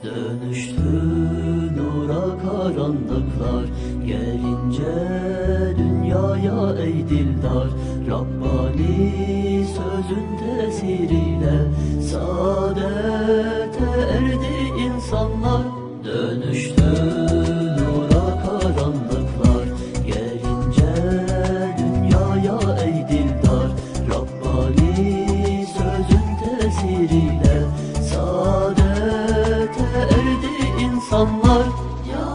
Dönüştü nura karanlıklar, gelince dünyaya ey dildar. Rabbani sözün tesiriyle saadete erdi insanlar. Dönüştü nura karanlıklar, gelince dünyaya ey dildar. Rabbani sözün tesiriyle saadete erdi insanlar. Ya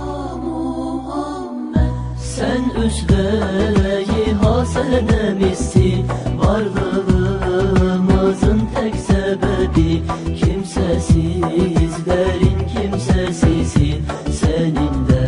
Muhammed, sen üsve-i hasenemisin, varlığımızın tek sebebi. Kimsesizlerin kimsesisin, seninle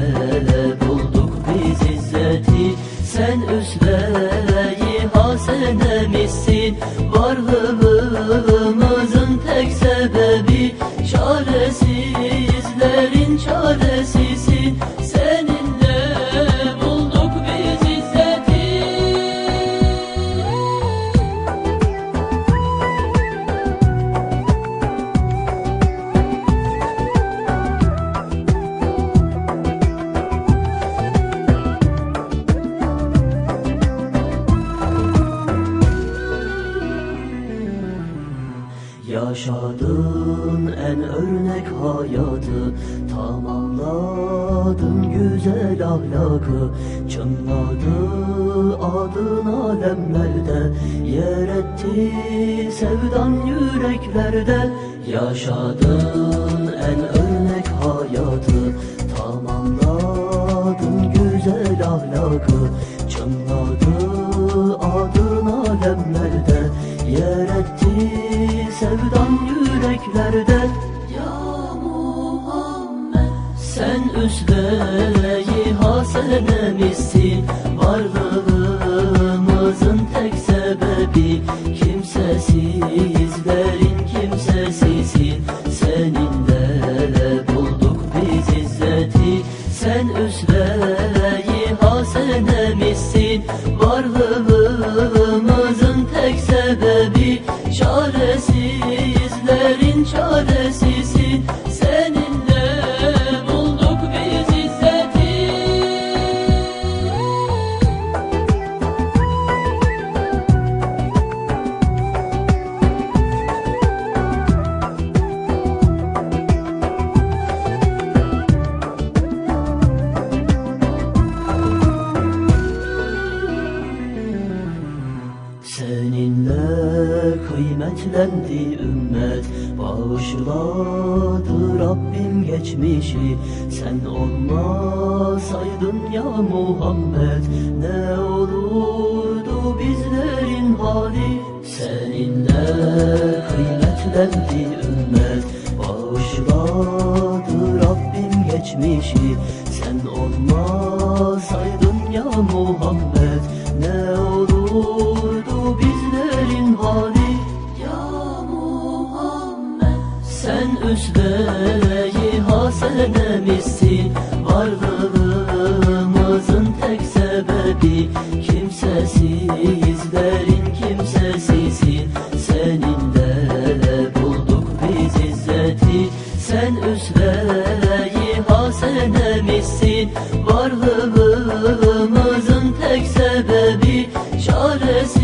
bulduk biz izzeti. Sen üsve-i hasenemisin, varlığımızın tek sebebi. Çaresizlerin çaresisin, seninle bulduk biz izzeti. Yaşadın en örnek hayatı, tamamladın güzel ahlakı. Çınladı adın alemlerde, yer etti sevdan yüreklerde. Yaşadın en örnek hayatı, tamamladın güzel ahlakı. Çınladı adın alemlerde, yer etti sevdan yüreklerde. Ya Muhammed, sen üsve-i hasenemisin, varlığımızın tek sebebi. Kimsesizlerin kimsesisin, seninle bulduk biz izzeti. Sen üsve-i hasenemisin, varlığımızın tek sebebi. Çaresizlerin çaresisin, seninle bulduk biz izzeti. Seninle kıymetlendi ümmet, bağışladı Rabbim geçmişi. Sen olmasaydın ya Muhammed, ne olurdu bizlerin hali? Seninle kıymetlendi ümmet, bağışladı Rabbim geçmişi. Sen olmasaydın ya Muhammed, ne olurdu bizlerin hali? Ya Muhammed, sen üsve-i hasenemisin, varlığımızın tek sebebi. Kimsesizlerin kimsesisin, seninle bulduk biz izzeti. Sen üsve-i hasenemisin, varlığımızın tek sebebi. Çaresiz